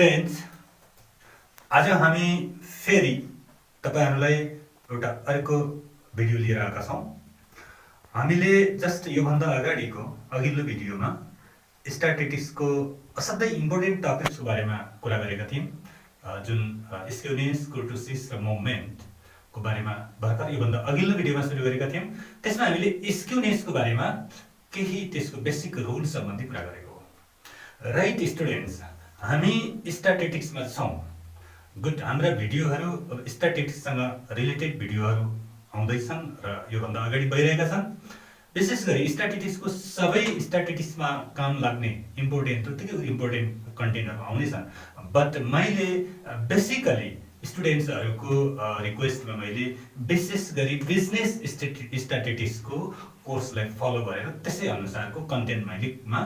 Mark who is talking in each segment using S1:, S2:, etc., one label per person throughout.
S1: Students, आज हामी फेरि तपाईहरुलाई एउटा अर्को भिडियो लिएर आएका छौं। हामीले जस्ट योभन्दा अगाडिको अघिल्लो भिडियोमा स्ट्याटिस्टिक्सको असाध्यै इम्पोर्टेन्ट टपिक्सको बारेमा कुरा गरेका थियौं, जुन स्क्युनेस, कुर्टोसिस र मुभमेन्टको बारेमा भर्खर योभन्दा अघिल्लो भिडियोमा सुरु गरेका थियौं। त्यसमा हामीले स्क्युनेसको बारेमा केही त्यसको बेसिक रुल सम्बन्धी कुरा गरेको हो। राइट स्टुडेन्ट्स, हामी स्ट्याटिस्टिक्समा छौं। गुड, हाम्रा भिडियोहरू स्ट्याटिस्टिक्ससँग रिलेटेड भिडियोहरू आउँदैछन् र योभन्दा अगाडि भइरहेका छन्। विशेष गरी स्ट्याटिस्टिक्सको सबै स्ट्याटिस्टिक्समा काम लाग्ने इम्पोर्टेन्ट कन्टेन्टहरू आउँदैछन्। बट मैले बेसिकली स्टुडेन्ट्सहरूको रिक्वेस्टमा मैले विशेष गरी बिजनेस स्ट्याटिस्टिक्सको कोर्सलाई फलो गरेर त्यसै अनुसारको कन्टेन्ट मैलेमा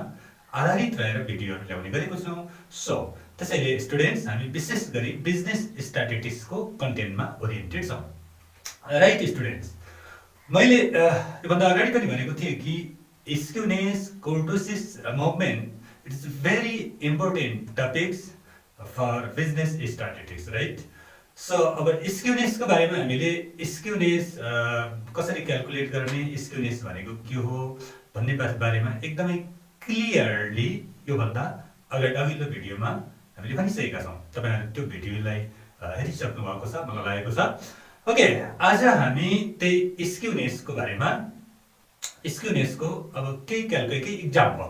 S1: आधारित रहेर भिडियोहरू ल्याउने गरेको छु। सो त्यसैले स्टुडेन्ट्स, हामी विशेष गरी बिजनेस स्ट्याटिस्टिक्सको कन्टेन्टमा ओरिएन्टेड छौं। राइट स्टुडेन्ट्स, मैले योभन्दा अगाडि पनि भनेको थिएँ कि स्क्युनेस, कुर्टोसिस र movement it is very important topics for business statistics, right? So अब स्क्युनेसको बारेमा हामीले स्क्युनेस कसरी क्याल्कुलेट गर्ने, स्क्युनेस भनेको के हो भन्ने बारेमा एकदमै क्लियरली योभन्दा अघिल्लो भिडियोमा हामीले भनिसकेका छौं। तपाईहरु त्यो भिडियोलाई हेरिसक्नु भएको छ मलाई लागेको छ। ओके, आज हामी त्यही स्क्युनेसको बारेमा, स्क्युनेसको अब केही इक्जाम्पल,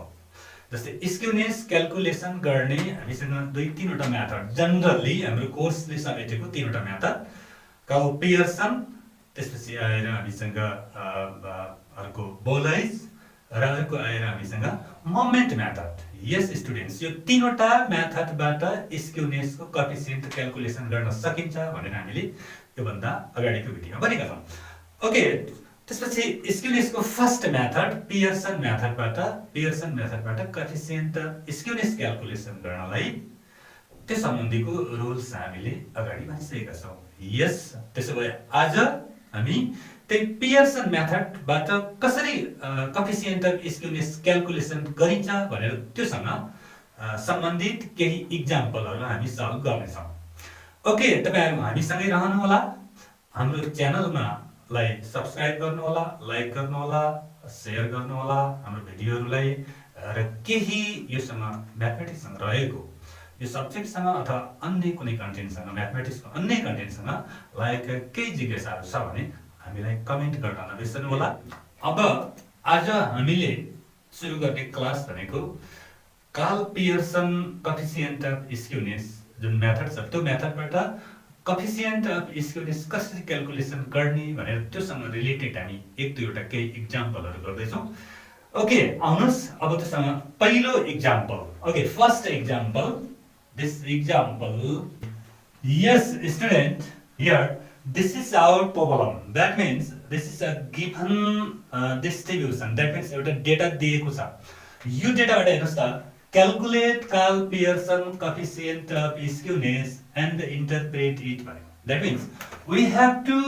S1: जस्तै स्क्युनेस क्याल्कुलेसन गर्ने हामीसँग दुई तीनवटा मेथड, जनरली हाम्रो कोर्सले समेटेको तीनवटा मेथड, पियर्सन, त्यसपछि आएर हामीसँग अर्को बोलाइज र अर्को आएर हामीसँग मोमेन्ट मेथड। यस स्टुडेन्ट्स, यो तीनवटा मेथडबाट स्क्युनेसको कोएफिसिएन्ट क्याल्कुलेसन गर्न सकिन्छ भनेर हामीले योभन्दा अगाडिको भिडियोमा भनेका छौं। ओके, त्यसपछि स्क्युनेसको फर्स्ट मेथड पियर्सन मेथडबाट कोएफिसिएन्ट स्क्युनेस क्याल्कुलेसन गर्नलाई त्यो सम्बन्धीको रुल्स हामीले अगाडि भनिसकेका छौं। यस, त्यसो भए आज हामी त्यही पियर्सन मेथडबाट कसरी कोएफिसिएन्ट अफ स्क्युनेस क्याल्कुलेसन गरिन्छ भनेर त्योसँग सम्बन्धित केही इक्जाम्पलहरु हामी सल्भ गर्नेछौं। ओके, तपाईहरु हामीसँगै रहनु होला। हाम्रो च्यानलमा सब्स्क्राइब गर्नु होला, लाइक गर्नु होला, शेयर गर्नु होला हाम्रो भिडियोहरुलाई, र केही योसँग म्याथमेटिक्ससँग रहेको यो सब्जेक्टसँग अथवा अन्य कुनै कन्टेन्टसँग, म्याथमेटिक्सको अन्य कन्टेन्टसँग लागेका केही जिज्ञासाहरु छ भने हामीलाई कमेन्ट गर्न नबिर्सनु होला। अब आज हामीले सुरु गर्ने क्लास भनेको Karl Pearson coefficient of skewness जुन मेथड छ, त्यो मेथडबाट कोएफिसिएन्ट अफ स्क्युनेस कसरी क्याल्कुलेसन गर्ने भनेर त्योसँग रिलेटेड हामी एक दुईवटा केही इक्जाम्पलहरु गर्दै छौं। ओके, आउनुस् अब त्योसँग पहिलो example. Okay, first example, this example, yes student, here this is our problem. That means this is a given distribution. That means एउटा डेटा दिएको छ। यो डेटाबाट हेर्नुस् त, calculate Karl Pearson coefficient of skewness and interpret it by. That means we have to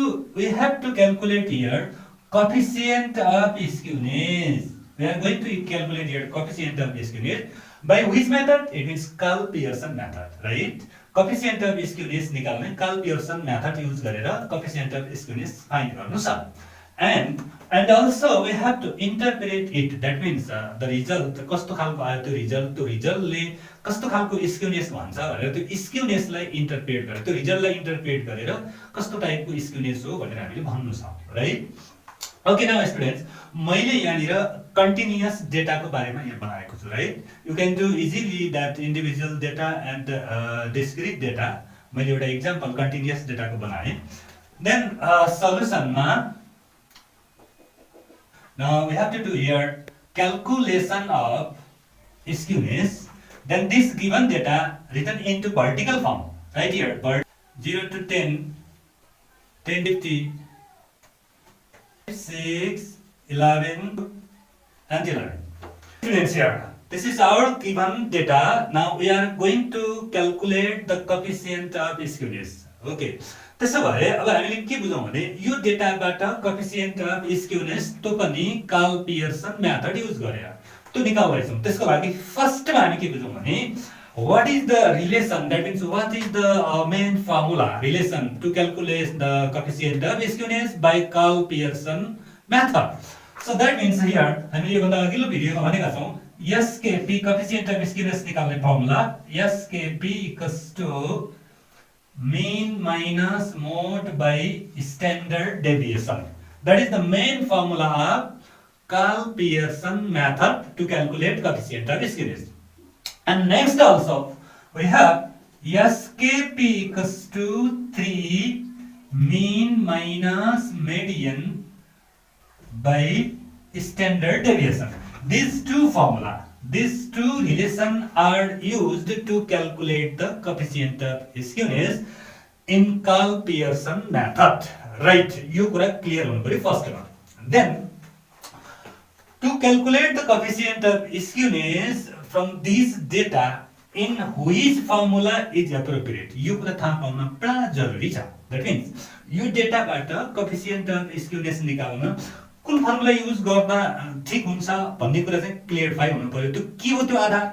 S1: calculate here coefficient of skewness. We are going to calculate here coefficient of skewness by which method? It means Karl Pearson method, right? Coefficient of skewness निकाल्ने Karl Pearson method use गरेर coefficient of skewness find गर्नु छ। And also we have to interpret it. That means the result कस्तो खालको आयो, त्यो रिजल्टले कस्तो खालको स्क्युनेस भन्छ भनेर त्यो स्क्युनेसलाई इन्टरप्रेट गरेर, त्यो रिजल्टलाई इन्टरप्रेट गरेर कस्तो टाइपको स्क्युनेस हो भनेर हामीले भन्नु छ, राइट? ओके, नाउ स्टुडेन्ट्स, मैले यहाँनिर कन्टिन्युअस डेटाको बारेमा यहाँ बनाएको छु, right? You can do easily that individual data and discrete data. मैले एउटा एक्जाम्पल कन्टिन्युअस डेटाको बनाएँ। देन सल्युसनमा now we have to do here calculation of skewness. Then this given data written into vertical form, right? Here 0 to 10, 10 to 50, 6, 11 and 11. Students, here this is our given data. Now we are going to calculate the coefficient of skewness. Okay, त्यसो भए अब हामीले के बुझौं भने यो डेटाबाट coefficient of skewness त्यो पनि कार्ल पियर्सन मेथड युज गरेर त्यो निकाल्दै छौं। त्यसको लागि फर्स्टमा हामी के बुझौं भने What is the relation? That means what is the main formula relation to calculate the coefficient of skewness by Karl-Pearson method? So that means here हामीले यो भन्दा अघिल्लो भिडियोमा भनेका छौं SKP coefficient of skewness निकाल्ने formula SKP equals to mean minus mode by standard deviation. That is the main formula of Karl-Pearson method to calculate coefficient of skewness. And next also we have SKP equals to 3 mean minus median by standard deviation. These two relation are used to calculate the coefficient of skewness in Karl-Pearson method. Right? You correct clear one very first one. Then to calculate the coefficient of skewness from these data in which formula is appropriate. यो कुरा थाहा पाउन पुरा जरुरी छ. That means यो डेटाबाट coefficient of skewness निकाल्न कुन फर्मुला युज गर्दा ठीक हुन्छ भन्ने कुरा चाहिँ क्लियरिफाई हुनु पर्यो. त्यो के हो त्यो आधार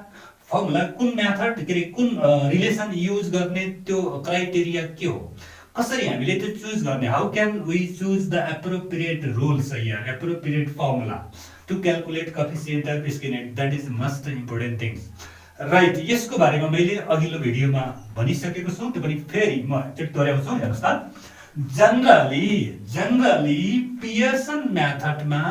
S1: फर्मुला कुन मेथड के रे कुन रिलेसन युज गर्ने त्यो क्राइटेरिया के हो कसरी हामीले त्यो चुज गर्ने how can we choose the appropriate rules here appropriate formula to calculate coefficient of skewness. That is most important things. Right, यसको बारेमा मैले अघिल्लो भिडियोमा भनिसकेको छु त्यो पनि फेरि म एकचोटि दोहोऱ्याउँछु हेर्नुस् त. जनरली पियर्सन मेथडमा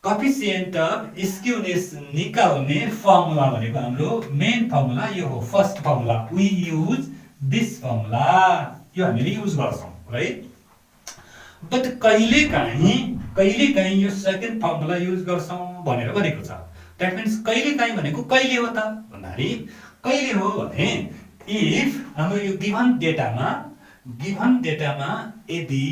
S1: coefficient of skewness निकाल्ने फर्मुला भनेको हाम्रो मेन फर्मुला यो हो first formula we use this formula यो हामीले युज गर्छौं राइट. बट कहिलेकाहीँ यो सेकेन्ड फर्मुला युज गर्छौं भनेर भनेको छ. द्याट मिन्स कहिलेकाहीँ भनेको कहिले हो त भन्दाखेरि कहिले हो भने इफ हाम्रो यो गिभन डेटामा यदि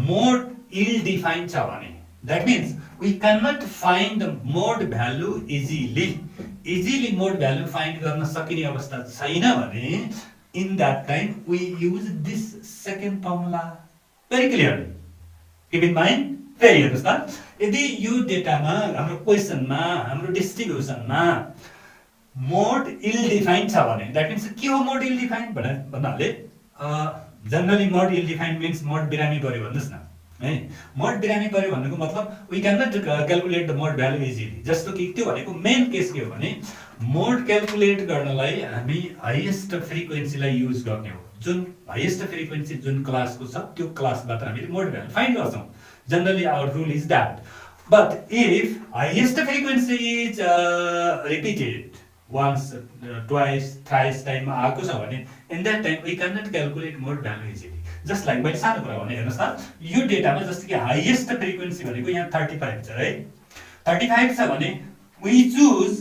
S1: मोड इल डिफाइन छ भने that means we can not find the mode value easily mode value find गर्न सकिने अवस्था छैन भने in that time we use this second formula. Very clearly. Keep in mind. फेरि हेर्नुस् त यदि यो डेटामा हाम्रो क्वेशनमा हाम्रो डिस्ट्रिब्युसनमा मोड इल डिफाइन छ भने दैट मिन्स के हो मोड इल डिफाइन भन्नाले जनरली मोड इल डिफाइन मिन्स मोड बिरामी पर्यो भन्नुस् न है. मोड बिरामी पर्यो भन्नुको मतलब we can not calculate the mode value easily. जस्तो कि त्यो भनेको मेन केस के हो भने मोड क्याल्कुलेट गर्नलाई हामी हाईएस्ट फ्रिक्वेन्सीलाई युज गर्ने हो. जुन हाईएस्ट फ्रिक्वेन्सी जुन क्लासको छ त्यो क्लासबाट हामीले मोड भ्यालु फाइन्ड गर्छौं. Generally our rule is that. But if highest frequency is repeated once twice thrice टाइममा आएको छ भने in that time we can not calculate mode value easily. Just like मैले सानो कुरा भने हेर्नुस् त यो डेटामा जस्तो कि हाईएस्ट फ्रिक्वेन्सी भनेको यहाँ 35 छ है. 35 छ भने we choose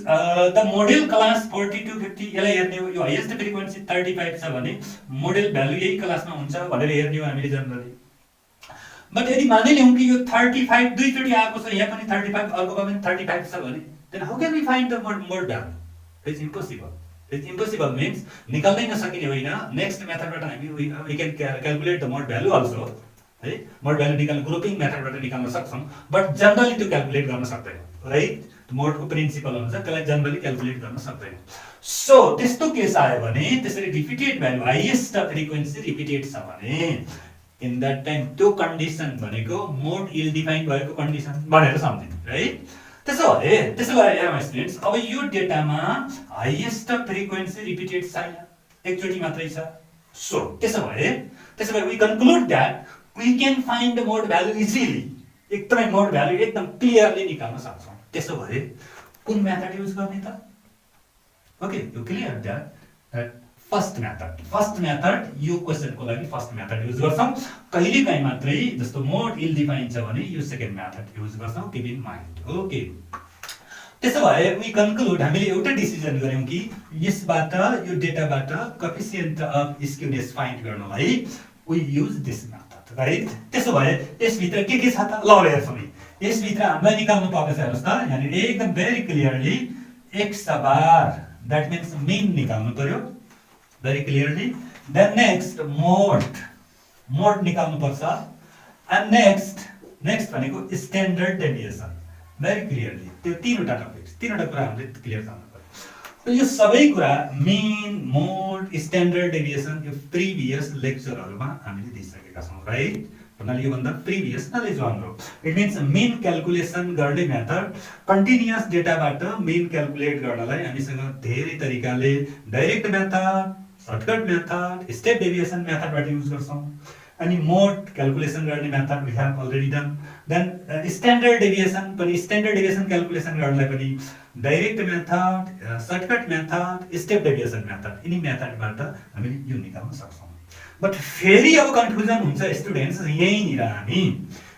S1: the model class 4250 यसलाई हेर्ने हो. यो हाईएस्ट फ्रिक्वेन्सी 35 छ भने मोडल भ्यालु यही क्लासमा हुन्छ भनेर हेर्ने हो हामीले जनरली. बट यदि मानिलियौं कि यो 35 दुई चोटी आएको छ यहाँ पनि 35 अर्कोमा पनि 35 छ भने then how can we find the mode value? It's impossible. It's impossible means निकाल्नै नसकिने होइन. नेक्स्ट मेथडबाट हामी we can calculate the mode value also है. मोड भ्यालु निकाल्न ग्रुपिङ मेथडबाट निकाल्न सक्छौं बट जनरली त्यो क्याल्कुलेट गर्न सक्दैन राइट. मोडको प्रिन्सिपल हुन्छ त्यसलाई जनरली क्याल्कुलेट गर्न सक्दैन. सो त्यस्तो केस आयो भने त्यसरी repeated value highest frequency repeated छ भने इन दैट टाइम त्यो कन्डिसन भनेको मोड इल डिफाइन भएको कन्डिसन भनेर सम्झिनु राइट. त्यसो भए हेरौँ स्टुडेन्ट्स अब यो डेटामा हाईएस्ट फ्रिक्वेन्सी रिपिटेड छैन एकचोटी मात्रै छ. सो त्यसो भए we conclude that we can find the mode value easily. एकदमै मोड भ्यालु एकदम क्लियरली निकाल्न सक्छौं. त्यसो भए कुन मेथड युज गर्ने त? Okay you clear that first method यो क्वेशनको लागि फर्स्ट मेथड युज गर्छौं. कहिलेकाहीँ मात्रै जस्तो मोड इल डिफाइन छ भने यो सेकेन्ड मेथड युज गर्छौं. Keep in mind. ओके त्यसो भए वी कन्क्लुड हामीले एउटा डिसिजन गर्यौं कि यसबाट यो डेटाबाट कोएफिसिएन्ट अफ स्क्युनेस फाइन्ड गर्नलाई we use this method right. त्यसो भए यसभित्र के छ त ल हेर्छौं. यसभित्र हामीलाई निकाल्नु पर्छ हेर्नुस् त यहाँ एकदम very clearly x bar that means mean निकाल्नु पर्यो very clearly. Then next mode निकाल्नु पर्छ. And next भनेको standard deviation very clearly. त्यो तीनवटा टपिक्स तीनवटा कुरा हामीले क्लियर गर्नु पर्यो. यो सबै कुरा मेन मोड स्ट्यान्डर्ड डेभिएसन यो प्रिभियस लेक्चरहरुमा हामीले दिइसकेका छौं राइट भन्नाले यो भन्दा प्रिभियस नलेज हाम्रो इट मिन्स मेन क्याल्कुलेसन गर्ने मेथड कन्टिन्युअस डेटाबाट मेन क्याल्कुलेट गर्नलाई हामीसँग धेरै तरिकाले direct method shortcut method step deviation मेथडबाट युज गर्छौं अनि मोड क्याल्कुलेसन गर्ने method we have already done then standard deviation पनि स्ट्यान्डर्ड डेभिएसन क्याल्कुलेसन गर्नलाई पनि direct method shortcut method step deviation method यिनी मेथडबाट हामीले यो निकाल्न सक्छौं बट फेरि अब कन्फ्युजन हुन्छ स्टुडेन्ट्स यहीँनिर हामी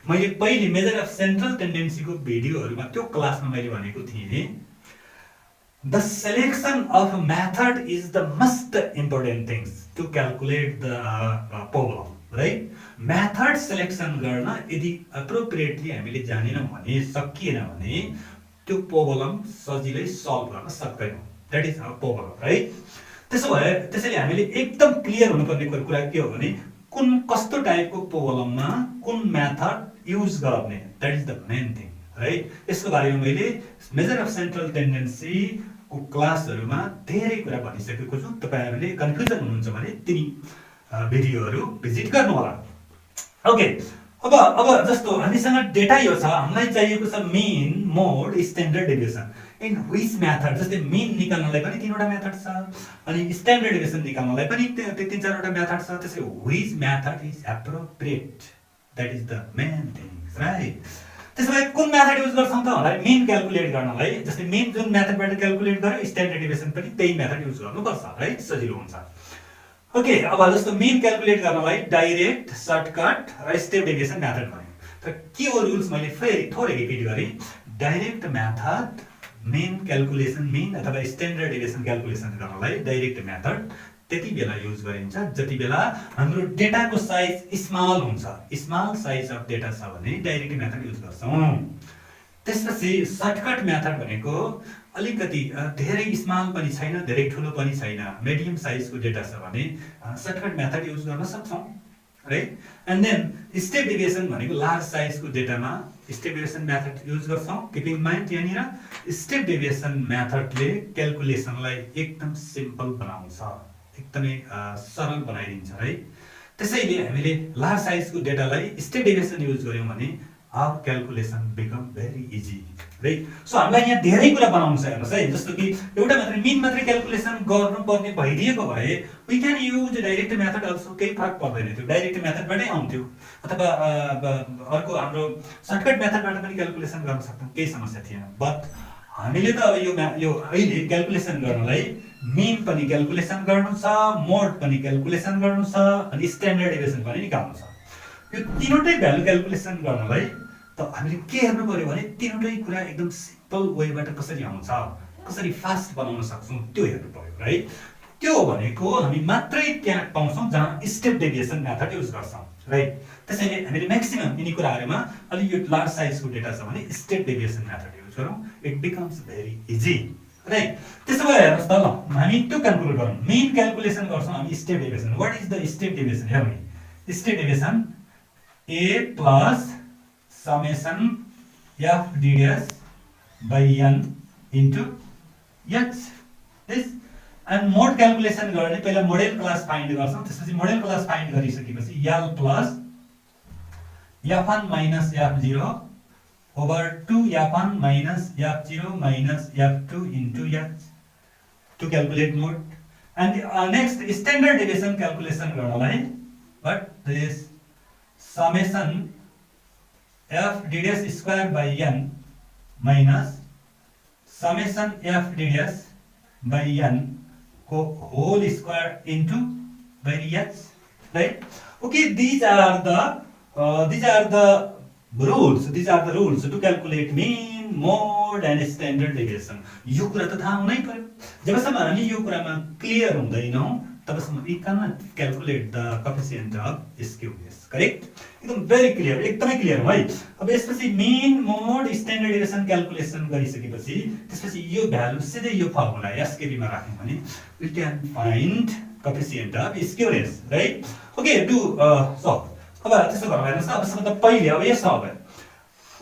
S1: मैले पहिले मेजर अफ सेन्ट्रल टेन्डेन्सी को भिडियोहरुमा त्यो क्लासमा मैले भनेको थिएँ the selection of a method is the most important things to calculate the problem right method selection गर्न यदि appropriately हामीले जानेनौं भने सकिएन भने त्यो प्रब्लम सजिलै सल्भ गर्न सक्दैनौं that is our problem right त्यसैले हामीले एकदम क्लियर हुनुपर्ने कुरा के हो भने कुन कस्तो टाइपको प्रब्लममा कुन मेथड युज गर्ने that is the main thing right यसको बारेमा मैले मेजर अफ सेन्ट्रल टेन्डेन्सी को क्लासहरुमा धेरै कुरा भनिसकेको छु तपाईहरुले कन्फ्युजन हुनुहुन्छ भने तिनी भिडियोहरु भिजिट गर्नु होला ओके अब जस्तो हामीसँग डेटा यो छ हामीलाई चाहिएको छ main mode standard deviation in which method जस्तै मेन निकाल्नलाई पनि तीनवटा मेथड छ अनि स्ट्यान्डर्ड डेभिएसन निकाल्नलाई पनि तीन चारवटा मेथड छ त्यसै which method is appropriate that is the main thing right त्यसैले कुन मेथड युज गर्छौं त होला मेन क्याल्कुलेट गर्नलाई जस्तै मेन जुन मेथडबाट क्याल्कुलेट गर्यो स्ट्यान्डर्ड डेभिएसन पनि त्यही मेथड युज गर्नुपर्छ राइट सजिलो हुन्छ ओके अब जस्तो मेन क्याल्कुलेट गर्नलाई डाइरेक्ट सर्टकट र स्टेप डेभिएसन मेथड भन्यो तर के हो रुल्स मैले फेरि थोरै रिपिट गरे direct method main calculation main अथवा स्ट्यान्डर्ड डेभिएसन क्याल्कुलेसन गर्नलाई डाइरेक्ट मेथड त्यति बेला युज गरिन्छ जति बेला हाम्रो डेटाको साइज स्मल हुन्छ स्मल साइज अफ डेटा छ भने डाइरेक्ट मेथड युज गर्छौं त्यसपछि सर्टकट मेथड भनेको अलिकति धेरै स्मल पनि छैन धेरै ठुलो पनि छैन मिडियम साइजको डेटा छ भने सर्टकट मेथड युज गर्न सक्छौं right and then step deviation भनेको लार्ज साइजको डेटामा स्टेप डेभिएसन मेथड युज गर्छौं किप इन माइन्ड यहाँनिर स्टेप डेभिएसन मेथडले क्याल्कुलेसनलाई एकदम सिम्पल बनाउँछ एकदमै सरल बनाइदिन्छ है त्यसैले हामीले लार्ज साइजको डेटालाई स्टेप डेभिएसन युज गर्यौं भने our calculation become very easy right so हामीलाई यहाँ धेरै कुरा बनाउनु छ हेर्नुस् है जस्तो कि एउटा मात्र मिन मात्र क्याल्कुलेसन गर्नुपर्ने भइदिएको भए we can use direct method also केही फरक पर्दैन थियो डाइरेक्ट मेथडबाटै आउँथ्यो अथवा अर्को हाम्रो सर्टकट मेथडबाट पनि क्याल्कुलेसन गर्न सक्थौं केही समस्या थिएन बट हामीले त अब यो अहिले क्याल्कुलेसन गर्नलाई मिन पनि क्याल्कुलेसन गर्नु छ मोड पनि क्याल्कुलेसन गर्नु छ अनि स्ट्यान्डर्ड डेभिएसन पनि निकाल्नु छ यो तीनवटै भ्यालु क्याल्कुलेसन गर्नलाई त हामीले के हेर्नु पर्यो भने तीनवटै कुरा एकदम सिम्पल वेबाट कसरी आउँछ कसरी फास्ट बनाउन सक्छौं त्यो हेर्नु पर्यो राइट त्यो भनेको हामी मात्रै त्यहाँ पाउँछौं जहाँ स्टेप डेभिएसन मेथड युज गर्छौं राइट त्यसैले हामीले म्याक्सिमम यिनी कुराहरुमा अलि यो लार्ज साइजको डेटा छ भने स्टेप डेभिएसन मेथड युज गरौँ it becomes very easy right त्यसो भए हेर्नुस् त ल हामी त्यो क्याल्कुलेट गरौँ मेन क्याल्कुलेसन गर्छौं हामी step deviation what is the step deviation हेर्नु step deviation a plus summation f ds by n into x this and mode calculation गर्ने पहिला मोडेल क्लास फाइन्ड गर्छौं त्यसपछि मोडेल क्लास फाइन्ड गरिसकेपछि l plus f1 minus f0 over 2 f1 minus f0 minus f2 into x to calculate mode and next standard deviation calculation गर्नलाई but this summation f ds square by n minus summation f ds by n whole square into by x right okay these are the rules to calculate mean mode and standard deviation यो कुरा त थाहा हुनै पर्यो जबसम्म हामी यो कुरामा क्लियर हुँदैनौं तबसम्म we cannot calculate the coefficient of skewness correct एकदम very clear एकदमै क्लियर हो है अब यसपछि mean mode standard deviation calculation गरिसकेपछि त्यसपछि यो भ्यालु सिधै यो फर्मुला एसकेबी मा राख्यौं भने we can find coefficient of skewness right okay do so अब त्यसो गरौँ हेर्नुस् अब सबभन्दा पहिले अब यसो अब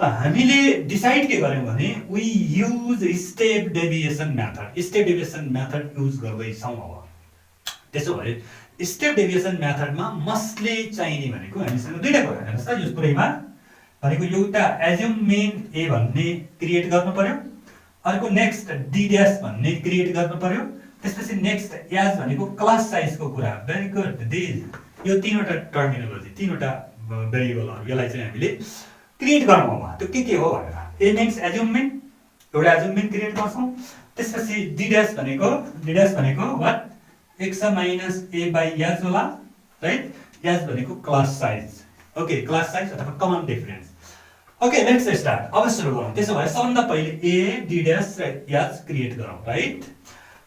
S1: हामीले डिसाइड के गर्यौं भने we use step deviation method, step deviation method use गर्दैछौँ। अब त्यसो भए स्टेप डेभिएसन मेथडमा मस्टली चाहिने भनेको हामीसँग दुईटा कुरा हेर्नुहोस् त, यो पुरैमा भनेको एउटा एज्युम मेन ए भन्ने क्रिएट गर्नु पर्यो, अर्को नेक्स्ट डी ड्यास भन्ने क्रिएट गर्नु पर्यो, त्यसपछि नेक्स्ट एज भनेको क्लास साइजको कुरा। भेरी गुड, दिस यो तीनवटा टर्मिनोलोजी, तीनवटा भेरिएबलहरु यसलाई चाहिँ हामीले क्रिएट गरौँ। अब त्यो के हो भनेर ए मिन्स एज्युममेन्ट, एउटा एज्युममेन्ट क्रिएट गर्छौँ। त्यसपछि डी ड्यास भनेको what X minus A by H होला, राइट। एज भनेको class size, okay, class size अथवा common difference. Okay, let's start. अब सुरु गरौँ। त्यसो भए सबभन्दा पहिले ए डी ड्यास र एज क्रिएट गरौँ, राइट।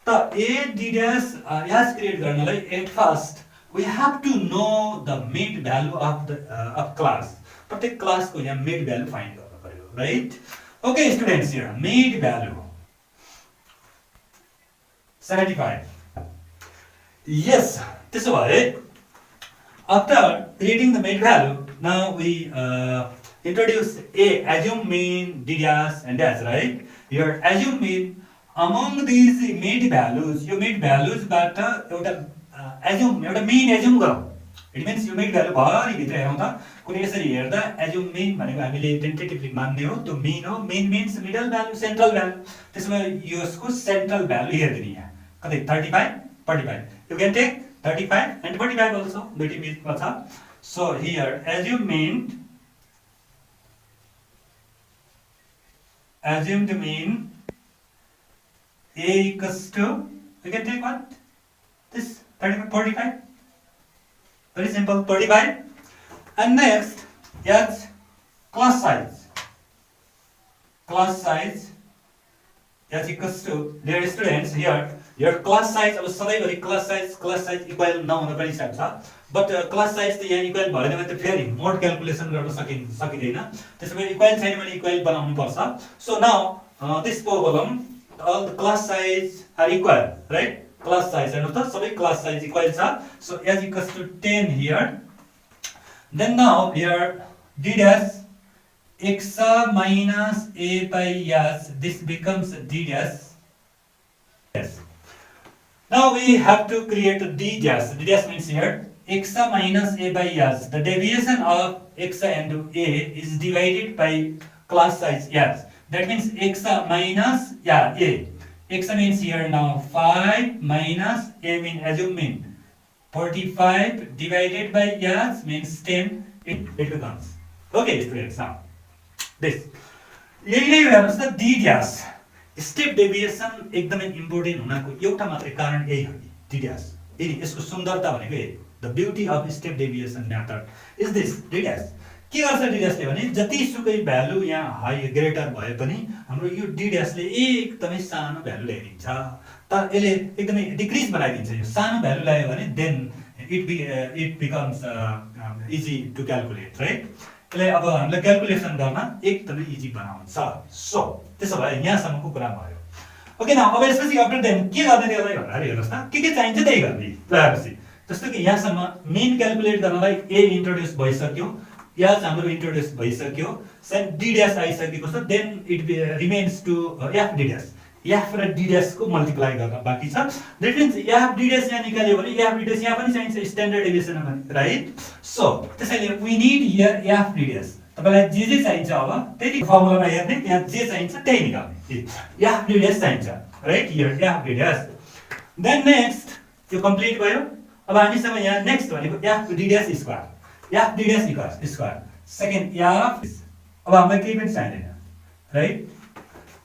S1: त A D dash H create गर्नलाई at first we have to know the mid value of class. प्रत्येक क्लास को यहाँ mid value find गर्नु पर्यो, right? Okay students, here mid value 75. Yes, त्यसो भए after creating the mid value, now we introduce a assume mean, d dash and dash, right? Here assume mean among these mid values, यो mid values बाट एउटा assume, एउटा main assume गरौँ। It means यो main value भरि भित्र हेरौँ त, कुनै यसरी हेर्दा एज्युम मेन भनेको हामीले टेन्टेटिभली मान्ने हो, त्यो मेन हो। Mean means middle value, central value. त्यसमा यसको सेन्ट्रल भ्यालु हेर्दिने यहाँ कतै 35 45, you can take 35 and 45 also, दुईटी मिलमा छ। So here assumed mean a equals to, you can take what? This 35, 45. Very simple, 35. And next, yes, class size. Class size is equals to, dear students, here your class size, अब सधैँभरि class size equal नहुन पनि सक्छ, but class size त यहाँ equal भएन भने त फेरि मोड क्याल्कुलेसन गर्न सकिँदैन। त्यसैले इक्वल छैन भने इक्वल बनाउनु पर्छ। So now this problem, all the class size are equal, right? Class size, and सबै class size equal छ। So s equals to 10 here. Then now here d dash x minus a by s, this becomes d dash. Yes. Now we have to create a d dash. D dash means here x minus a by s. The deviation of x and a is divided by class size s. That means x minus a. X means here now 5 minus a mean assume mean 45 divided by s means 10. It becomes. Okay students, now this. यही नै हेर्नुस् त d dash step deviation एकदमै important हुनको एउटा मात्रै कारण यही हो कि d dash। यदि यसको सुन्दरता भनेको यही, the beauty of step deviation method is this d dash। के गर्छ d dash ले भने जतिसुकै भ्यालु यहाँ हाई ग्रेटर भए पनि हाम्रो यो d dash ले एकदमै सानो भ्यालु ल्याइदिन्छ। त यसले एकदमै डिक्रिज बनाइदिन्छ। यो सानो भ्यालु ल्यायो भने then it becomes easy to calculate, right. यसले अब हामीले क्याल्कुलेसन गर्न एकदमै इजी बनाउँछ। सो त्यसो भए यहाँसम्मको कुरा भयो। ओके न, अब यसपछि आफ्टर देन के गर्ने त्यसलाई भन्दाखेरि हेर्नुहोस् न, के चाहिन्छ त्यही गर्ने प्रायपछि। जस्तो कि यहाँसम्म मेन क्याल्कुलेट गर्नलाई ए इन्ट्रोड्युस भइसक्यो, एस हाम्रो इन्ट्रोड्युस भइसक्यो, सेन डी ड्यास आइसकेको छ, then it remains to F D dash. F र डी ड्यास को मल्टिप्लाई गर्न बाँकी छ। That means F D dash यहाँ निकाल्यो भने एफ डी ड्यास यहाँ पनि चाहिन्छ स्ट्यान्डर्ड डेभिएसनमा पनि, राइट। सो त्यसैले we need here F D dash. तपाईलाई जे चाहिन्छ अब त्यही फर्मुलामा हेर्ने, यहाँ जे चाहिन्छ त्यही निकाल्ने। एफ डी ड्यास चाहिन्छ, right, here F D dash. Then next यो कम्प्लिट भयो। अब हामीसँग यहाँ नेक्स्ट भनेको F D dash square, F D dash equals square second F. अब हामीलाई केही पनि चाहिँदैन, right.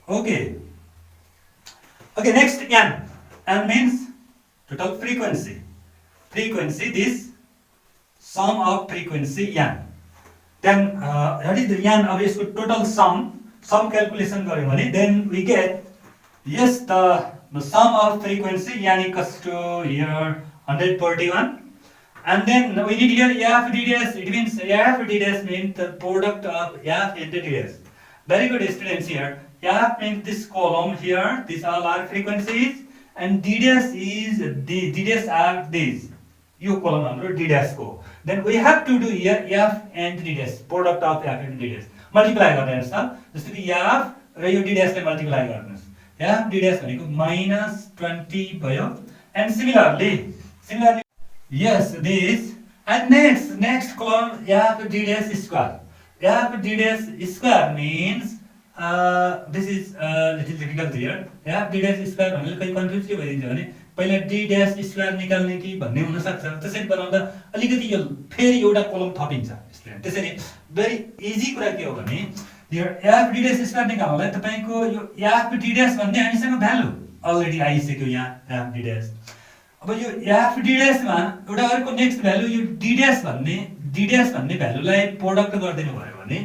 S1: Okay okay, next n. N means total frequency. Frequency, this sum of frequency n. Then what is the n of this total sum calculation garyo bhane then we get, yes, the sum of frequency n equals to here 141, and then we need here f d dash. It means f d dash means the product of f and d dash. Very good students, here f means this column here, these all are frequencies, and d dash is d dash are these, यो column हाम्रो d dash को Then we have to do here f and d dash, product of f and d dash. Multiply गर्ने हेर्नुस् त, जस्तो कि f र यो d dash ले multiply गर्नुस्. f d dash भनेको -20 भयो. And similarly, yes, this. And next column f d dash square. f d dash square means this is little difficult here. f d dash square भन्नाले कहीं confuse के भइदिन्छ भने पहिला d dash square निकाल्ने कि भन्ने हुन सक्छ. त्यसरी बनाउँदा अलिकति यो फेरि एउटा कलम थपिन्छ यसले. त्यसैले भेरी इजी कुरा के हो भने यो f d dash square निकाल्नलाई तपाईको यो f d dash भन्ने हामीसँग भ्यालु अलरेडी आइसक्यो यहाँ f d dash. अब यो f d dash मा एउटा अर्को नेक्स्ट भ्यालु यो d dash भन्ने भ्यालुलाई प्रोडक्ट गर्दिनु भयो भने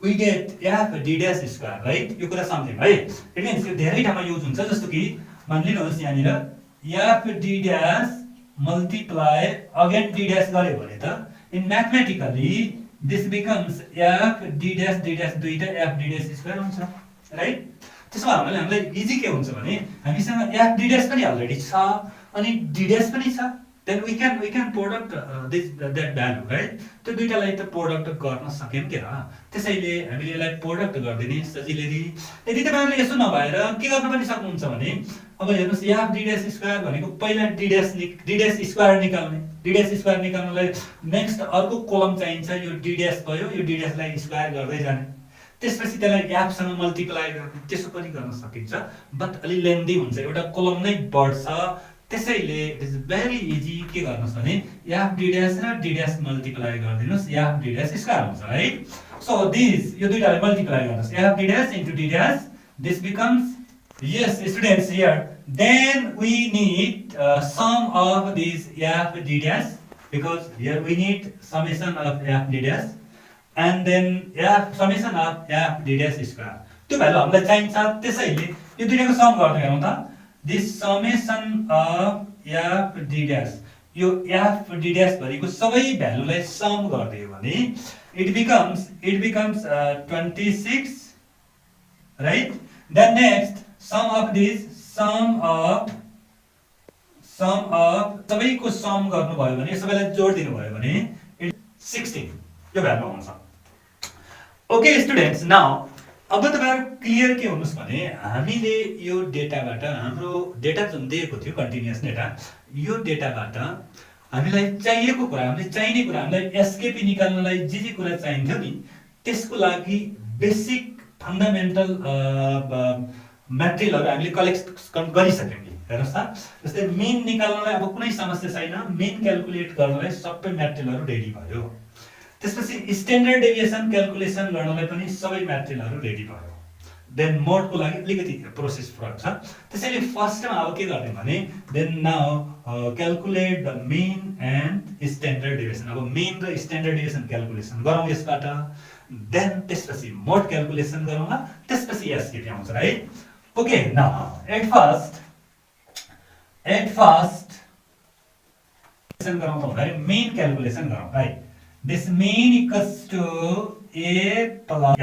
S1: we get f d dash square, right? यो कुरा सम्झ्यौं है. इट मिन्स यो धेरै ठाउँमा युज हुन्छ. जस्तो कि मानिलिनुहोस् यहाँनिर f d dash multiply again d dash गर्यो भने त in mathematically this becomes f d dash दुईटा f d dash square हुन्छ, राइट? त्यसो भए हामीलाई इजी के हुन्छ भने हामीसँग f d dash पनि अलरेडी छ अनि d dash पनि छ. then we can product that value, right? त्यो दुईटालाई त प्रोडक्ट गर्न सक्यौं के र. त्यसैले हामीले यसलाई प्रोडक्ट गर्दिने सजिलैले. यदि तपाईहरुले यसो नभएर के गर्न पनि सक्नुहुन्छ भने अब हेर्नुस् f d dash स्क्वायर भनेको पहिला d dash स्क्वायर निकाल्ने. d dash स्क्वायर निकाल्नलाई नेक्स्ट अर्को कलम चाहिन्छ. यो d dash भयो, यो d dash लाई स्क्वायर गर्दै जाने. त्यसपछि त्यसलाई f सँग मल्टिप्लाई गर्ने. त्यसो पनि गर्न सकिन्छ, बट अलि लेन्दी हुन्छ, एउटा कलम नै बढ्छ. त्यसैले इट इज भेरी इजी के गर्नुस् भने f d dash र d dash multiply गरिदिनुस्, f d dash square हुन्छ, राइट? सो दिस यो दुईटालाई मल्टिप्लाई गर्नुस्, f d dash into d dash, this becomes, yes students here, then we need sum of these f d dash, because here we need summation of f d dash and then summation of f d dash square. त्यो value हामीलाई चाहिन्छ. त्यसैले यो दुईटाको some गर्दै गरौँ त. this summation of f d dash, यो f d dash भरिको सबै भ्यालुलाई सम गर्दियो भने it becomes 26, right? then next sum of सबैको सम गर्नुभयो भने सबैलाई जोड दिनु भयो भने 16 यो भ्यालु आउँछ. ओके स्टुडेन्ट्स, नाउ अब तपाईहरु क्लियर के हुनुस् भने हामीले यो डेटाबाट, हाम्रो डेटा जुन दिएको थियो कन्टिन्युअस डेटा, यो डेटाबाट हामीलाई चाहिएको कुरा, हामीले चाहिने कुरा, हामीलाई एसकेपी निकाल्नलाई जे कुरा चाहिन्थ्यो नि त्यसको लागि बेसिक फन्डामेन्टल मटेरियलहरु हामीले कलेक्ट गरिसक्यौं नि. हेर्नुस् त, जस्तै मिन निकाल्नलाई अब कुनै समस्या छैन. मिन क्याल्कुलेट गर्नलाई सबै मटेरियलहरु रेडी भयो. त्यसपछि स्ट्यान्डर्ड डेभिएसन क्याल्कुलेसन गर्नलाई पनि सबै मटेरियलहरु रेडी भयो. देन मोडको लागि अलिकति प्रोसेस फरक छ. त्यसैले फर्स्टमा अब के गर्ने भने then now calculate the mean and standard deviation. अब मिन र स्ट्यान्डर्ड डेभिएसन क्याल्कुलेसन गरौँ यसबाट. देन त्यसपछि मोड क्याल्कुलेसन गरौँला. त्यसपछि एसकेपी आउँछ, right? Okay, now at first गरौँ त भन्दाखेरि मिन क्याल्कुलेसन गरौँ, right? This mean equals to a plus h,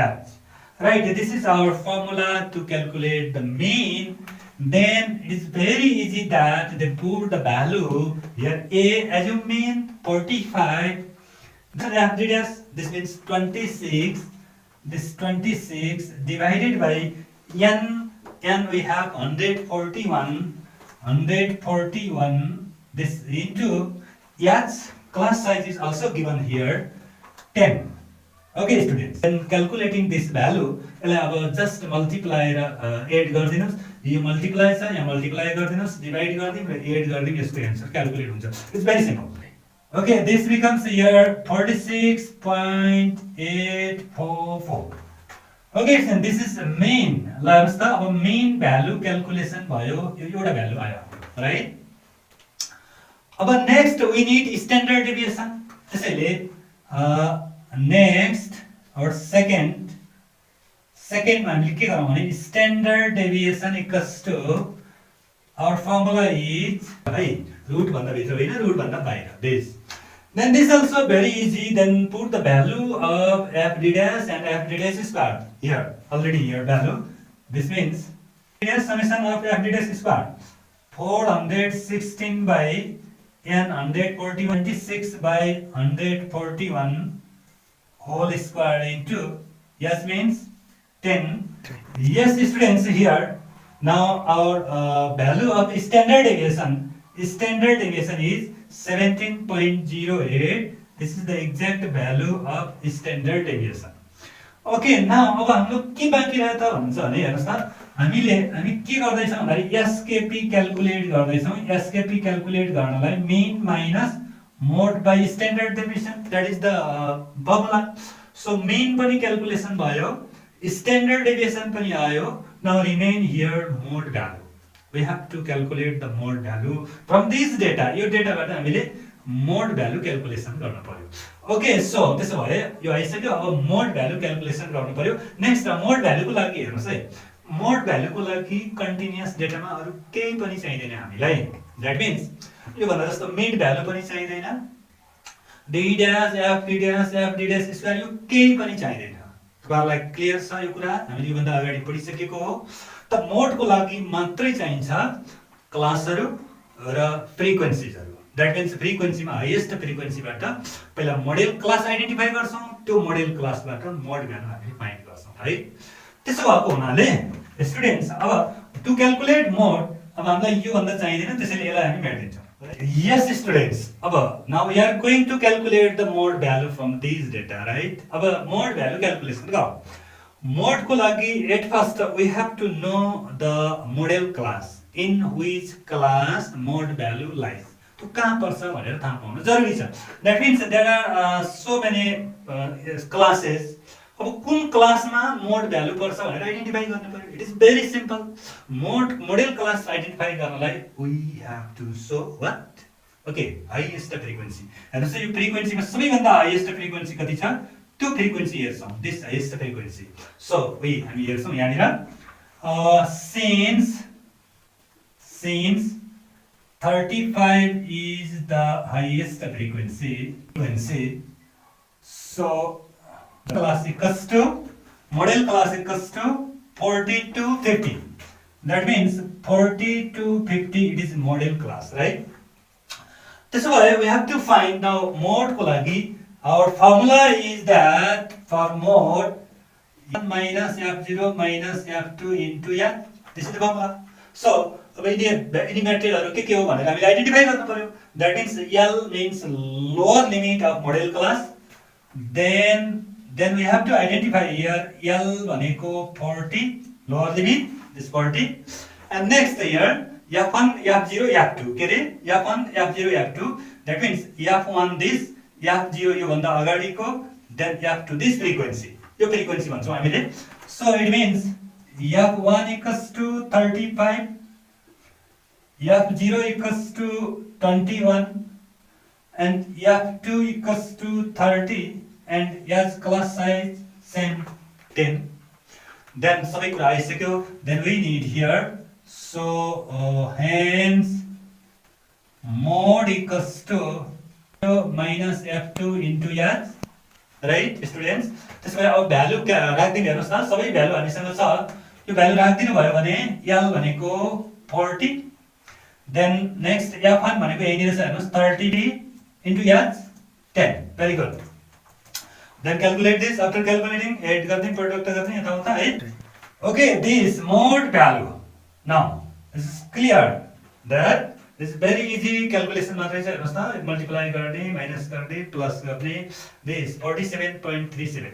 S1: right? This is our formula to calculate the mean. Then it is very easy that they put the value here. A as you mean 45. This means 26. This 26 divided by n. N we have 141. This into h. Class size is also given here 10. Okay students, then calculating this value यसलाई अब just multiply र add गरिदिनुस्. यो multiply छ, यहाँ multiply गरिदिनुस्, divide गरिदिम र add गरिदिम, यसको answer calculate हुन्छ. It's very simple. Okay, this becomes here 46.844. Okay, so this is mean. ल हेर्नुस् त, अब mean value calculation भयो, यो एउटा भ्यालु आयो, right? अब next we need standard deviation. त्यसैले नेक्स्ट और सेकेन्ड हामीले के गरौँ भने standard deviation equals to our formula is है रुट भन्दा भित्र हैन, रुट भन्दा बाहिर. Then this also very easy. Then put the value of f d dash and f d dash square here. Already here value. This means summation of f d dash square 416 by n 126 by 141 whole square into s means 10. Yes, students, here now our value of standard deviation is 17.08. This is the exact value of standard deviation. Okay now अब हाम्रो के बाँकी रह्यो त भन्छ भने हेर्नुस् त हामी के गर्दै छौं भन्दाखेरि एसकेपी क्याल्कुलेट गर्दै छौं एसकेपी क्याल्कुलेट गर्नलाई mean minus mode by standard deviation that is the formula so mean पनि क्याल्कुलेसन भयो स्ट्यान्डर्ड डेभिएसन पनि आयो now remain here mode value we have to calculate the mode value from this data यो डेटाबाट हामीले mode value calculation गर्न पर्यो okay so त्यसो भए यो आइसक्यो अब मोड भ्यालु क्याल्कुलेसन गर्नु पर्यो नेक्स्ट मोड भ्यालुको लागि हेर्नुस् है मोड भ्यालुको लागि कन्टिन्युअस डेटामा अरु केही पनि चाहिदैन हामीलाई दैट मीन्स यो भन्दा जस्तो मिड भ्यालु पनि चाहिदैन d dash f d dash square यो केही पनि चाहिदैन तपाईहरुलाई क्लियर छ यो कुरा हामीले यो भन्दा अगाडि पढिसकेको हो त मोडको लागि मात्रै चाहिन्छ क्लासहरु र फ्रिक्वेन्सीजहरु दैट मीन्स फ्रिक्वेन्सीमा हाईएस्ट फ्रिक्वेन्सीबाट पहिला मोडेल क्लास आइडेन्टिफाई गर्छौं त्यो मोडेल क्लासबाट मोड भ्यालु हामीले फाइन्ड गर्छौं है त्यसो भएको हुनाले स्टुडेन्ट्स अब टु क्याल्कुलेट मोड अब हामीलाई यो भन्दा चाहिदैन त्यसैले यसलाई हामी मेट्दिन्छौं yes students अब now we are going to calculate the mode value from these data right अब mode value calculation go mode को लागि at first we have to know the model class in which class mode value lies तो कहाँ पर्छ भनेर थाहा पाउनु जरुरी छ that means there are so many classes अब कुन क्लासमा मोड भ्यालु पर्छ भनेर आइडेन्टिफाई गर्नु पर्यो it is very simple modal class identify गर्नलाई we have to show what okay highest frequency हेर्नुस् यो फ्रिक्वेन्सीमा सबैभन्दा हाईएस्ट फ्रिक्वेन्सी कति छ त्यो फ्रिक्वेन्सी हेर्छौं दिस हाईएस्ट फ्रिक्वेन्सी सो हामी हेर्छौं यहाँनिर since 35 is the highest frequency so class equals to model class equals to 40 to 50 that means 40 to 50 it is model class right this way we have to find now mode ko lagi our formula is that for mode 1 minus f0 minus f2 into n this is the formula so अब यिनी मेथडहरु के हो भनेर हामीले identify गर्नु पर्यो that means l means lower limit of model class then we have to identify here L भनेको 40 lower limit this 40 and next here F1 F0 F2 के रे F1 F0 F2 that means F1 this F0 यो भन्दा अगाडिको then F2 this frequency यो frequency भन्छौं हामीले so it means F1 equals to 35 F0 equals to 21 and F2 equals to 30 and yes class size same 10 then sabai kura aisakyo then we need here so hence mode equals to minus f2 into s right students त्यसमा अब value राख्दिनु हेर्नुस् न सबै value हामीसँग छ यो value राख्दिनु भयो भने l भनेको 40 then next f1 भनेको यही रहेछ हेर्नुस् 30 into s 10 very good then calculate this after calculating add गर्ने प्रोडक्ट गर्ने यता उता है okay this mode value now this is clear that this is very easy calculation मात्रै छ हेर्नुस् न मल्टिप्लाई गर्ने माइनस गर्ने प्लस गर्ने this 47.37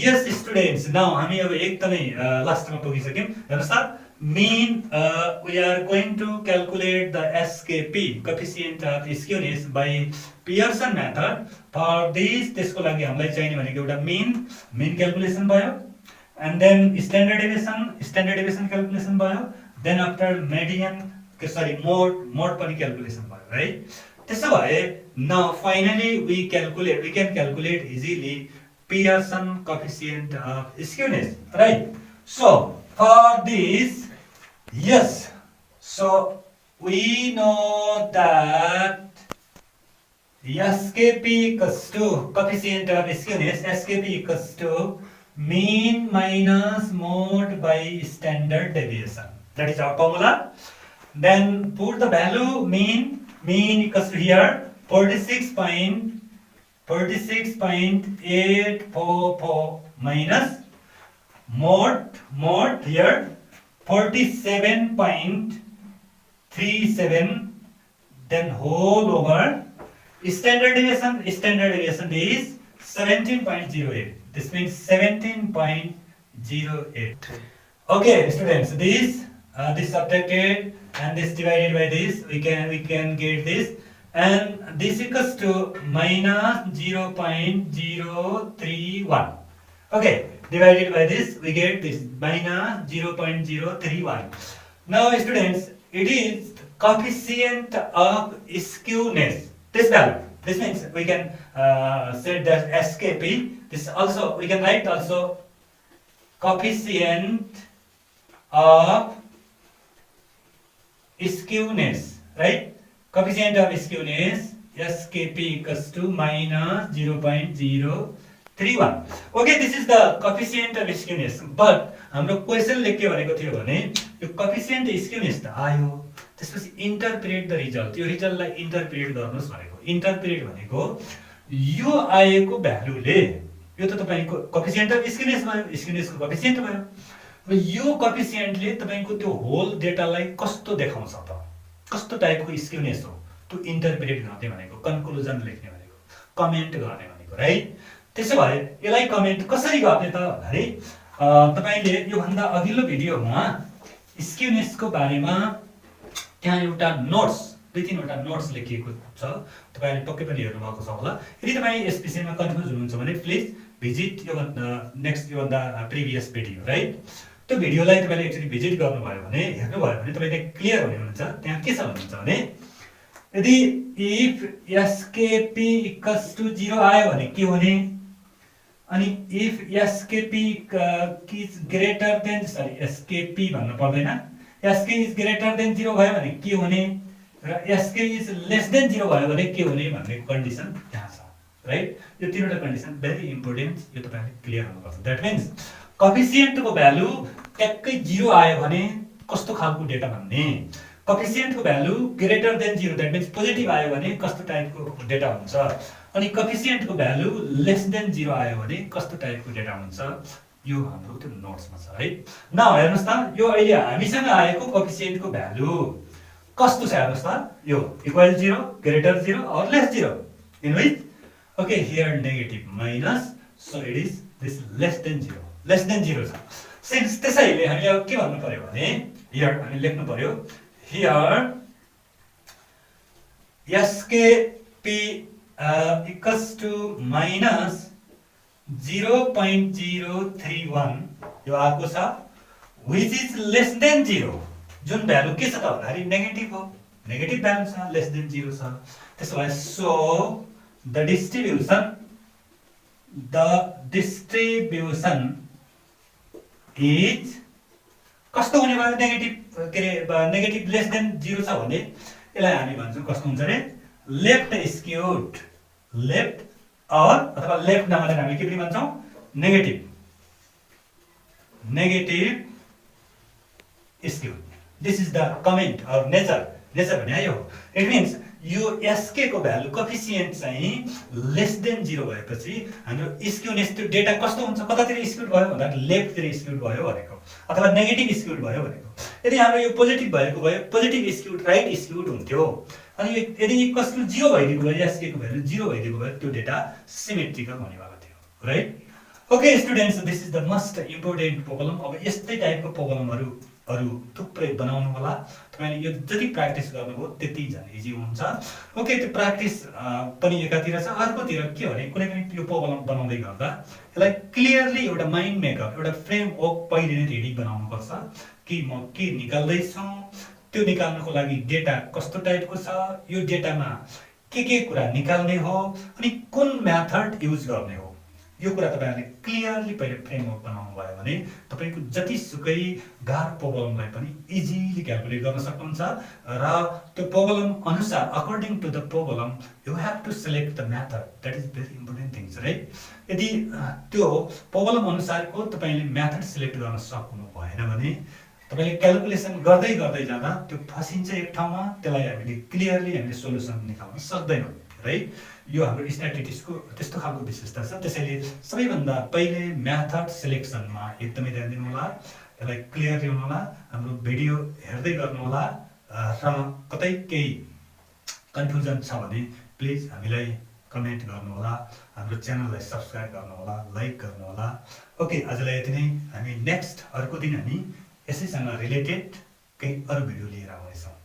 S1: yes students now हामी अब एकदमै लास्टमा पुगिसक्यौं हेर्नुस् त mean we are going to calculate the SKP coefficient of skewness by Pearson method for this त्यसको लागि हामीलाई चाहिने भनेको एउटा mean calculation भयो and then standard deviation calculation भयो then after median mode पनि calculation भयो right त्यसो भए now finally we can calculate easily Pearson coefficient of skewness right so for this yes so we know that SKP equals to coefficient of skewness SKP equals to mean minus mode by standard deviation that is our formula then put the value mean mean equals to here 46.844 minus mod here 47.37, then whole over standard deviation is 17.08. This means 17.08. Okay, students, this subtracted and this divided by this, we can get this, and this equals to minus 0.031. Okay, divided by this, we get this minus 0.031. Now, students, it is coefficient of skewness. This value. This means we can set that SKP. This also we can write also coefficient of skewness, right? Coefficient of skewness SKP equals to minus 0.031. Okay, this is the coefficient of skewness. But हाम्रो क्वेशनले के भनेको थियो भने यो coefficient skewness त आयो, त्यसपछि interpret the result, यो रिजल्टलाई इन्टरप्रेट गर्नुस् भनेको। इन्टरप्रेट भनेको यो आएको भ्यालुले, यो त तपाईको कोएफिसिएन्ट अफ स्क्युनेस भयो, स्क्युनेसको कोएफिसिएन्ट भयो। अब यो कोएफिसिएन्टले तपाईको त्यो होल डेटालाई कस्तो देखाउँछ त, कस्तो टाइपको स्क्युनेस हो, त्यो इन्टरप्रेट गर्ने भनेको, कन्क्लुजन लेख्ने भनेको, कमेन्ट गर्ने भनेको, राइट? त्यसो भए यसलाई कमेन्ट कसरी गर्ने त भन्दाखेरि तपाईले यो भन्दा अघिल्लो भिडियोमा स्क्युनेसको बारेमा त्यहाँ एउटा नोट्स, दुई तीनवटा नोट्स लेखिएको छ, तपाईले पक्कै पनि हेर्नु भएको छ होला। यदि तपाई यस विषयमा कन्फ्युज हुनुहुन्छ भने प्लिज भिजिट यो नेक्स्ट यो भन्दा प्रिभियस भिडियो, राइट? त्यो भिडियोलाई तपाईले एक्चुअली भिजिट गर्नुभयो भने, हेर्नुभयो भने तपाईले क्लियर हुनुहुन्छ। त्यहाँ के छ भन्नुहुन्छ भने यदि इफ एसकेपी इक्वल्स टु 0 आयो भने के हुने, अनि if SKP is greater than, sorry SKP भन्नु पर्दैन, एसके इज ग्रेटर देन 0 भयो भने के हुने र एसके इज लेस देन 0 भयो भने के हुने भन्ने कन्डिसन त्यहाँ छ, राइट? यो तीनवटा कन्डिसन भेरी इम्पोर्टेन्ट, यो तपाईले क्लियर हुनुपर्छ। दैट मीन्स कोएफिसिएन्टको भ्यालु ट्याक्कै 0 आयो भने कस्तो खालको डेटा भन्ने, कोएफिसिएन्टको value greater than 0 that means positive आयो भने कस्तो टाइपको डेटा हुन्छ, अनि कोएफिसिएन्टको भ्यालु लेस देन 0 आयो भने कस्तो टाइपको डेटा हुन्छ, यो हाम्रो त्यो नोट्समा छ, राइट? नाउ हेर्नुस् त, यो अहिले हामीसँग आएको कोएफिसिएन्टको भ्यालु कस्तो छ हेर्नुस् त, यो इक्वल 0, ग्रेटर 0 और lace 0, in which okay here negative minus, so it is this lace than 0, lace than 0 छ। सिन्स त्यसैले हामीले अब के भन्नु पर्यो भने हियर हामी लेख्नु पर्यो here SKP equals to minus 0.031 यो आएको छ, which is less than 0, जुन भ्यालु के छ त भन्दाखेरि नेगेटिभ हो, नेगेटिभ भ्यालु छ, लेस देन 0 छ। त्यसो भए सो द डिस्ट्रिब्युसन इज कस्तो हुने भयो, नेगेटिभ के रे, नेगेटिभ लेस देन 0 छ भने यसलाई हामी भन्छौँ कस्तो हुन्छ रे, लेफ्ट स्क्युड, लेफ्ट और अथवा लेफ्ट नभनेर हामी के पनि भन्छौँ negative, negative skewed. This is the comment or nature, nature भने यो इट मीन्स यो एसके को भ्यालु कोएफिसिएन्ट चाहिँ लेस देन 0 भएपछि हाम्रो स्क्युनेस त्यो डेटा कस्तो हुन्छ, कतातिर स्क्युड भयो भन्दा लेफ्टतिर स्क्युड भयो भनेको, अथवा नेगेटिभ स्क्युड भयो भनेको। यदि हाम्रो यो पोजिटिभ भएको भए पोजिटिभ स्क्युड, राइट स्क्युड हुन्थ्यो, अनि यदि इक्वल्स टु 0 भइदिएको भए एसके को भ्यालु 0 भइदिएको भए त्यो डेटा सिमेट्रिकल हुनेवाला थियो, right? Okay students, this is the most important problem. अब यस्तै टाइपको प्रब्लमहरु थुप्रै बनाउनु होला, तपाईले यो जति प्र्याक्टिस गर्नुभयो त्यति झन् इजी हुन्छ। ओके, त्यो प्र्याक्टिस पनि एकातिर छ, अर्कोतिर के भने कुनै पनि यो प्रब्लम बनाउँदै गर्दा यसलाई क्लियरली एउटा माइन्ड मेकअप, एउटा फ्रेमवर्क पहिले नै रेडी बनाउनु पर्छ कि म के निकाल्दै छु, त्यो निकाल्नको लागि डेटा कस्तो टाइपको छ, यो डेटामा के कुरा निकाल्ने हो, अनि कुन मेथड युज गर्ने हो, यो कुरा तपाईहरुले क्लियरली पहिले फ्रेमवर्क बनाउनु भयो भने तपाईको जति सुकै गाह्रो प्रब्लमलाई पनि इजिली क्याल्कुलेट गर्न सक्नुहुन्छ। र त्यो प्रब्लम अनुसार according to the problem you have to select the method, that is very important things, right? यदि त्यो प्रब्लम अनुसारको तपाईले मेथड सिलेक्ट गर्न सक्नु भएन भने तपाईले क्याल्कुलेसन गर्दै गर्दै जाँदा त्यो फसिन्छ एक ठाउँमा, त्यसलाई हामीले क्लियरली हामीले सोलुसन निकाल्न सक्दैनौँ, राइट? यो हाम्रो स्ट्याटिस्टिक्सको त्यस्तो खालको विशेषता छ। त्यसैले सबैभन्दा पहिले मेथड सिलेक्सनमा एकदमै ध्यान दिनु होला, त्यसलाई क्लियर ल्याउनु होला। हाम्रो भिडियो हेर्दै गर्नु होला र कतै केही कन्फ्युजन छ भने प्लिज हामीलाई कमेन्ट गर्नु होला, हाम्रो च्यानललाई सब्स्क्राइब गर्नु होला, लाइक गर्नु होला। ओके, आजलाई यति नै। हामी नेक्स्ट अर्को दिन हामी यसैसँग रिलेटेड केही अरू भिडियो लिएर आउनेछौँ।